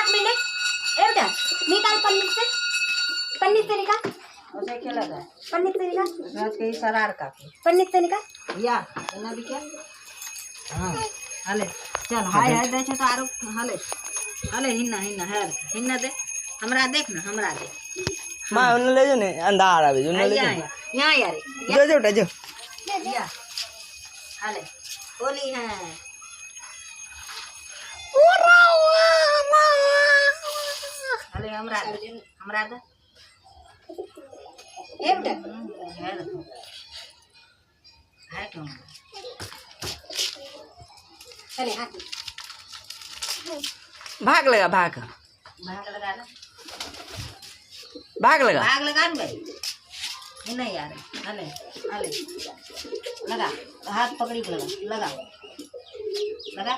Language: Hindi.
हाथ में ले ए बेटा निकाल पन्नी से निकाल उसे क्या लगा पन्नी से निकाल रात के सरार का पन्नी से निकाल या ना भी क्या हाँ हले चल हाय हाय दे तो आरो हले हले हिन्ना दे हमरा देख ना हमरा दे मां उन ले जो ने अंधार आवे जो ले यहाँ यार जो जो जो या हले होली है हले हमरा दे ए बेटा है तो चले हाथ भाग लगा भाग भाग लगा ना भाग लगा भाग लगा ना भाई नहीं यार हले हले लगा हाथ पकड़ी के लगा लगा लगा